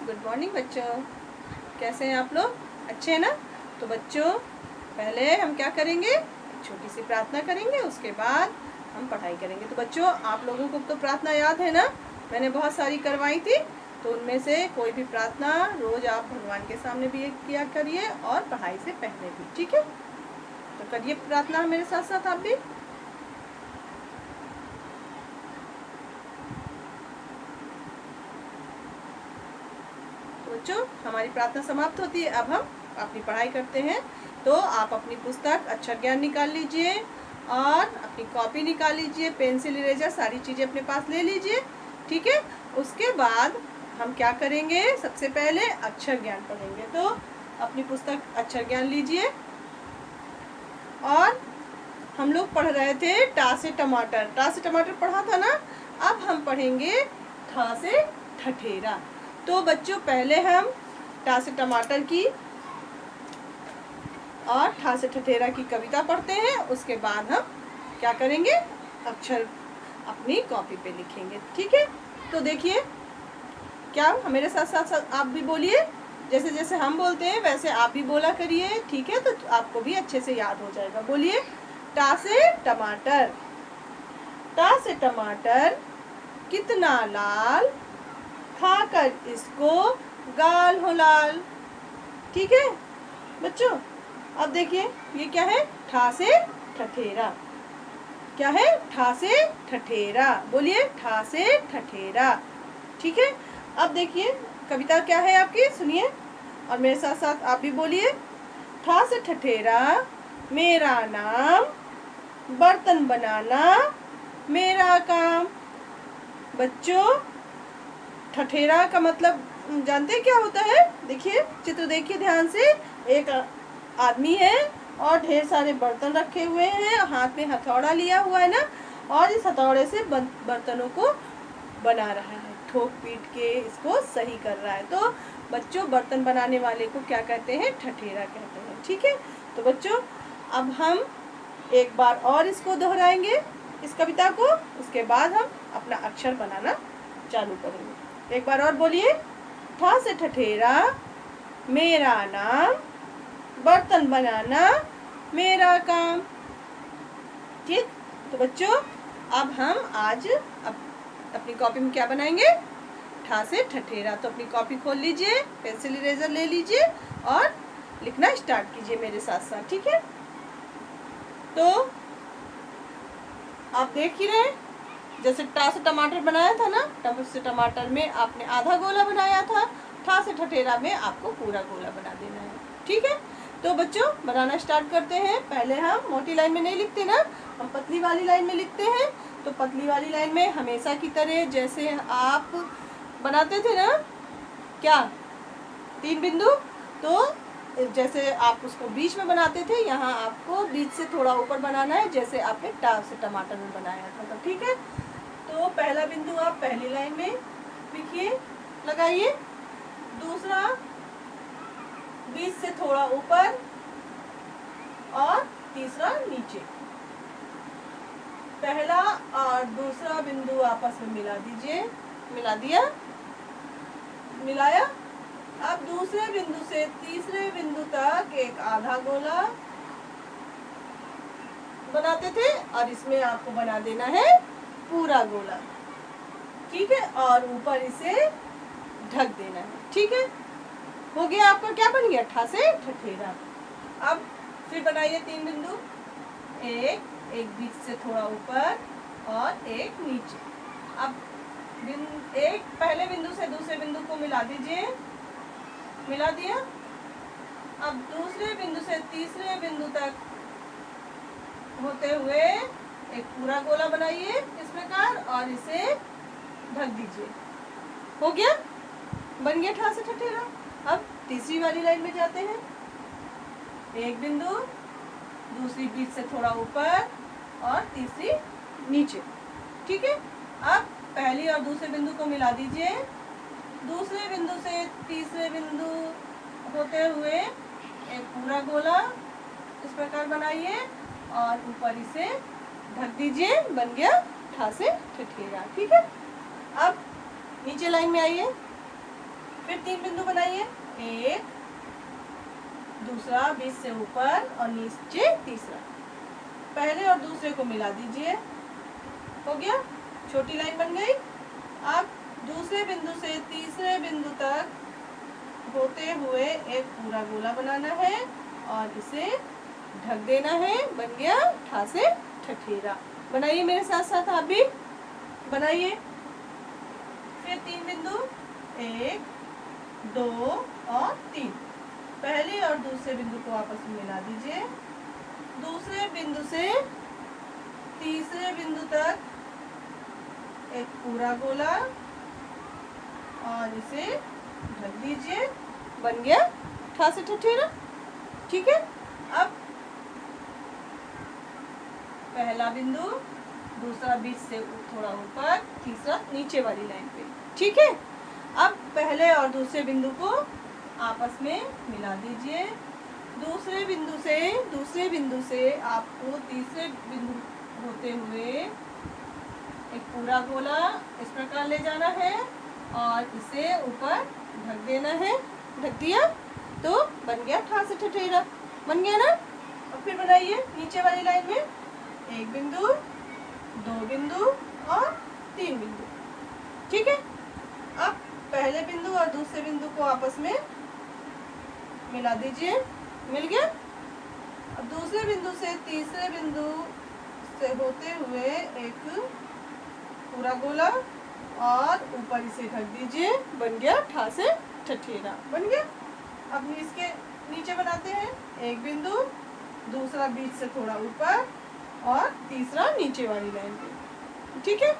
Good morning बच्चों। कैसे हैं आप लोग? अच्छे हैं ना? तो बच्चों, पहले हम क्या करेंगे, छोटी सी प्रार्थना करेंगे, उसके बाद हम पढ़ाई करेंगे। तो बच्चों, आप लोगों को तो प्रार्थना याद है ना? मैंने बहुत सारी करवाई थी, तो उनमें से कोई भी प्रार्थना रोज़ आप भगवान के सामने भी किया करिए और पढ़ाई से पहले भी, ठीक है? तो करिए प्रार्थना मेरे साथ साथ आप भी। बच्चों, हमारी प्रार्थना समाप्त होती है। अब हम अपनी पढ़ाई करते हैं। तो आप अपनी पुस्तक अक्षर ज्ञान निकाल लीजिए और अपनी कॉपी निकाल लीजिए, पेंसिल, इरेजर, सारी चीज़ें अपने पास ले लीजिए, ठीक है? उसके बाद हम क्या करेंगे, सबसे पहले अक्षर ज्ञान पढ़ेंगे। तो अपनी पुस्तक अक्षर ज्ञान लीजिए और हम लोग पढ़ रहे थे टा से टमाटर। टा से टमाटर पढ़ा था ना? अब हम पढ़ेंगे ठा से ठठेरा। तो बच्चों, पहले हम टा से टमाटर की और ठा से ठठेरा की कविता पढ़ते हैं। उसके बाद हम क्या करेंगे, अक्षर अपनी कॉपी पे लिखेंगे, ठीक है? तो देखिए, क्या मेरे साथ साथ आप भी बोलिए। जैसे जैसे हम बोलते हैं वैसे आप भी बोला करिए, ठीक है? तो आपको भी अच्छे से याद हो जाएगा। बोलिए, टा से टमाटर। टा से टमाटर कितना लाल, खाकर इसको गाल हो लाल। ठीक है बच्चों? अब देखिए, ये क्या है, ठा से ठठेरा। क्या है? ठा से ठठेरा। बोलिए, ठा से ठठेरा, ठीक है? अब देखिए, कविता क्या है आपकी, सुनिए और मेरे साथ साथ आप भी बोलिए। ठा से ठठेरा मेरा नाम, बर्तन बनाना मेरा काम। बच्चों, ठठेरा का मतलब जानते हैं क्या होता है? देखिए, चित्र देखिए ध्यान से। एक आदमी है और ढेर सारे बर्तन रखे हुए हैं, हाथ में हथौड़ा लिया हुआ है ना, और इस हथौड़े से बर्तनों को बना रहा है, ठोक पीट के इसको सही कर रहा है। तो बच्चों, बर्तन बनाने वाले को क्या कहते हैं? ठठेरा कहते हैं, ठीक है? तो बच्चों, अब हम एक बार और इसको दोहराएंगे, इस कविता को। उसके बाद हम अपना अक्षर बनाना चालू करेंगे। एक बार और बोलिए। ठा से ठठेरा मेरा नाम, बर्तन बनाना मेरा काम। ठीक? तो बच्चों, अब हम आज अपनी कॉपी में क्या बनाएंगे? ठा से ठठेरा। तो अपनी कॉपी खोल लीजिए, पेंसिल इरेजर ले लीजिए और लिखना स्टार्ट कीजिए मेरे साथ साथ, ठीक है? तो आप देख ही रहे, जैसे टा से टमाटर बनाया था ना, टा से टमाटर में आपने आधा गोला बनाया था, ठा से ठठेरा में आपको पूरा गोला बना देना है, ठीक है? तो बच्चों, बनाना स्टार्ट करते हैं। पहले हम मोटी लाइन में नहीं लिखते ना, हम पतली वाली लाइन में लिखते हैं। तो पतली वाली लाइन में हमेशा की तरह जैसे आप बनाते थे ना, क्या 3 बिंदु, तो जैसे आप उसको बीच में बनाते थे, यहाँ आपको बीच से थोड़ा ऊपर बनाना है, जैसे आपने टा से टमाटर में बनाया था। तो ठीक है? तो पहला बिंदु आप पहली लाइन में लिखिए, लगाइए। दूसरा बीच से थोड़ा ऊपर और तीसरा नीचे। पहला और दूसरा बिंदु आपस में मिला दीजिए। मिला दिया? मिलाया? अब दूसरे बिंदु से तीसरे बिंदु तक एक आधा गोला बनाते थे और इसमें आपको बना देना है पूरा गोला, ठीक है? और ऊपर इसे ढक देना है, ठीक है? हो गया आपका, क्या बन गया? ठा से ठठेरा। अब फिर बनाइए 3 बिंदु, एक बीच से थोड़ा ऊपर और एक नीचे। अब एक पहले बिंदु से दूसरे बिंदु को मिला दीजिए। मिला दिया? अब दूसरे बिंदु से तीसरे बिंदु तक होते हुए एक पूरा गोला बनाइए इस प्रकार और इसे ढक दीजिए। हो गया? बन गया ठा से ठठेरा। अब तीसरी वाली लाइन में जाते हैं। एक बिंदु, दूसरी बीच से थोड़ा ऊपर और तीसरी नीचे, ठीक है? अब पहली और दूसरे बिंदु को मिला दीजिए। दूसरे बिंदु से तीसरे बिंदु होते हुए एक पूरा गोला इस प्रकार बनाइए और ऊपर इसे ढक दीजिए। बन गया ठा से ठठेरा, ठीक है? अब नीचे लाइन में आइए। फिर 3 बिंदु बनाइए, एक, दूसरा बीच से ऊपर और नीचे तीसरा। पहले और दूसरे को मिला दीजिए, हो गया, छोटी लाइन बन गई। अब दूसरे बिंदु से तीसरे बिंदु तक होते हुए एक पूरा गोला बनाना है और इसे ढक देना है। बन गया ठा से ठठेरा। बनाइए मेरे साथ साथ आप भी बनाइए। फिर 3 बिंदु, 1, 2 और 3। पहले और दूसरे बिंदु को आपस में मिला दीजिए। दूसरे बिंदु से तीसरे बिंदु तक एक पूरा गोला और इसे ढक दीजिए। बन गया ठा से ठठेरा। ठीक है, अब पहला बिंदु, दूसरा बीच से थोड़ा ऊपर, तीसरा नीचे वाली लाइन पे। ठीक है, अब पहले और दूसरे बिंदु को आपस में मिला दीजिए। दूसरे बिंदु से आपको तीसरे बिंदु होते हुए एक पूरा गोला इस प्रकार ले जाना है और इसे ऊपर ढक देना है। ढक दिया तो बन गया ठा से ठठेरा। बन गया ना। अब फिर बनाइए नीचे वाली लाइन में, 1 बिंदु, 2 बिंदु और 3 बिंदु। ठीक है, अब पहले बिंदु और दूसरे बिंदु को आपस में मिला दीजिए। मिल गया। अब दूसरे बिंदु से तीसरे बिंदु से होते हुए एक पूरा गोला और ऊपर इसे ढक दीजिए। बन गया ठा से ठठेरा। बन गया। अब इसके नीचे बनाते हैं, 1 बिंदु, दूसरा बीच से थोड़ा ऊपर और तीसरा नीचे वाली लाइन पे। ठीक है,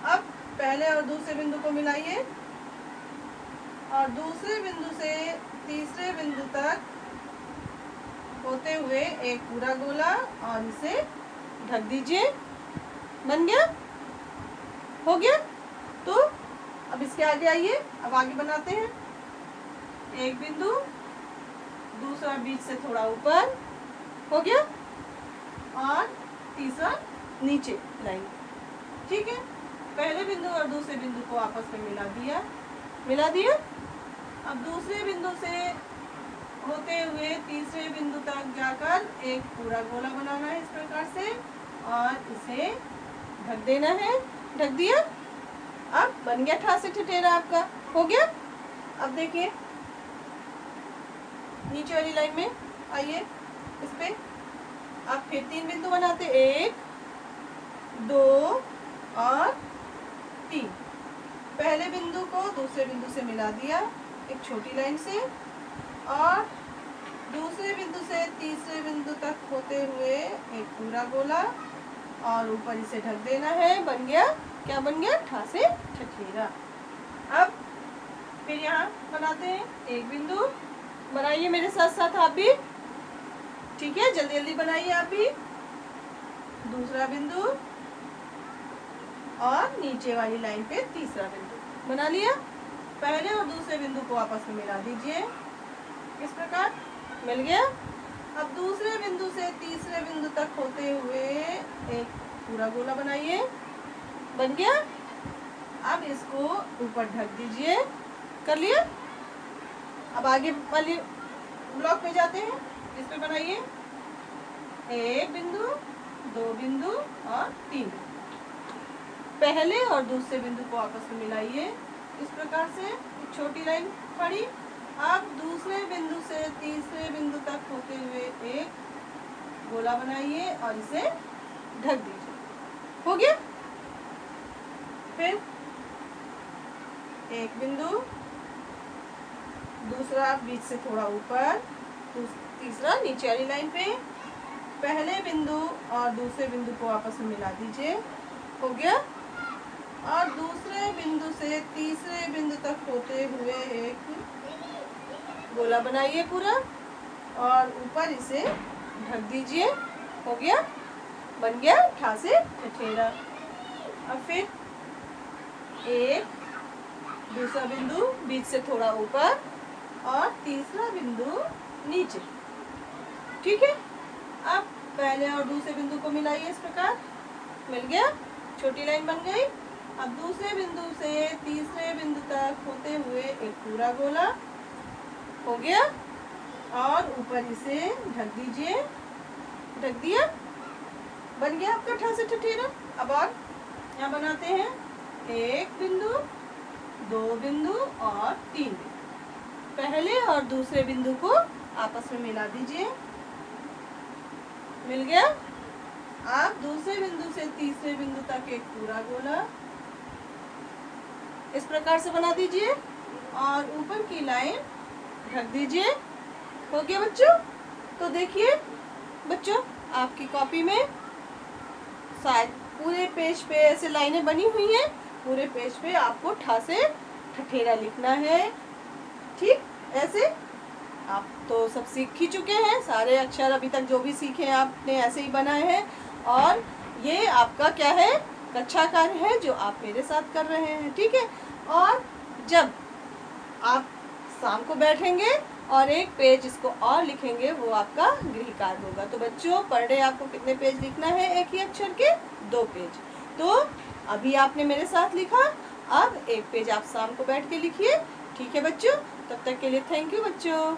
अब पहले और दूसरे बिंदु को मिलाइए और दूसरे बिंदु से तीसरे बिंदु तक होते हुए एक पूरा गोला और इसे ढक दीजिए। बन गया, हो गया। तो अब इसके आगे आइए, अब आगे बनाते हैं, 1 बिंदु, दूसरा बीच से थोड़ा ऊपर, हो गया, और तीसरा नीचे लाइन। ठीक है, पहले बिंदु और दूसरे बिंदु को आपस में मिला दिया। अब दूसरे बिंदु से होते हुए तीसरे बिंदु तक जाकर एक पूरा गोला बनाना है इस प्रकार से और इसे ढक देना है। ढक दिया। अब बन गया ठा से ठठेरा आपका। हो गया। अब देखिए नीचे वाली लाइन में आइए, इस पे आप फिर 3 बिंदु बनाते, 1, 2 और 3। पहले बिंदु को दूसरे बिंदु से मिला दिया एक छोटी लाइन से और दूसरे बिंदु से तीसरे बिंदु तक होते हुए एक पूरा गोला और ऊपर इसे ढक देना है। बन गया, क्या बन गया? ठा से ठठेरा। अब फिर यहाँ बनाते हैं 1 बिंदु। बनाइए मेरे साथ साथ आप भी, ठीक है, जल्दी जल्दी बनाइए आप भी। दूसरा बिंदु और नीचे वाली लाइन पे तीसरा बिंदु बना लिया। पहले और दूसरे बिंदु को आपस में मिला दीजिए, इस प्रकार मिल गया। अब दूसरे बिंदु से तीसरे बिंदु तक होते हुए एक पूरा गोला बनाइए। बन गया। अब इसको ऊपर ढक दीजिए। कर लिया। अब आगे वाले ब्लॉक में जाते हैं। इस पे बनाइए 1 बिंदु, 2 बिंदु और 3। पहले और दूसरे बिंदु को आपस में मिलाइए इस प्रकार से, एक छोटी लाइन खड़ी। अब दूसरे बिंदु से तीसरे बिंदु तक होते हुए एक गोला बनाइए और इसे ढक दीजिए। हो गया। फिर 1 बिंदु, दूसरा बीच से थोड़ा ऊपर, तीसरा नीचे वाली लाइन पे। पहले बिंदु और दूसरे बिंदु को आपस में मिला दीजिए। हो गया। और दूसरे बिंदु से तीसरे बिंदु तक होते हुए एक गोला बनाइए पूरा और ऊपर इसे ढक दीजिए। हो गया। बन गया ठा से ठठेरा। अब फिर 1, दूसरा बिंदु बीच से थोड़ा ऊपर और तीसरा बिंदु नीचे। ठीक है। अब पहले और दूसरे बिंदु को मिलाइए इस प्रकार। मिल गया, छोटी लाइन बन गई। अब दूसरे बिंदु से तीसरे बिंदु तक तक होते हुए एक पूरा गोला हो गया, और ऊपर इसे ढक दीजिए। ढक दिया, बन गया आपका ठा से ठठेरा। अब और यहाँ बनाते हैं 1 बिंदु, 2 बिंदु और 3 बिंदु। पहले और दूसरे बिंदु को आपस में मिला दीजिए। मिल गया। आप दूसरे बिंदु से तीसरे बिंदु तक एक पूरा गोला इस प्रकार से बना दीजिए और ऊपर की लाइन ढक दीजिए। हो गया बच्चों। तो देखिए बच्चों, आपकी कॉपी में शायद पूरे पेज पे ऐसे लाइनें बनी हुई हैं। पूरे पेज पे आपको ठा से ठठेरा लिखना है। ठीक, ऐसे आप तो सब सीख ही चुके हैं। सारे अक्षर अभी तक जो भी सीखे हैं आपने ऐसे ही बनाए हैं। और ये आपका क्या है, कक्षा कार्य है जो आप मेरे साथ कर रहे हैं। ठीक है। और जब आप शाम को बैठेंगे और एक पेज इसको और लिखेंगे, वो आपका गृह कार्य होगा। तो बच्चों, पर डे आपको कितने पेज लिखना है एक ही अक्षर के? 2 पेज। तो अभी आपने मेरे साथ लिखा, अब एक पेज आप शाम को बैठ के लिखिए। ठीक है बच्चों। तब तक के लिए थैंक यू बच्चों।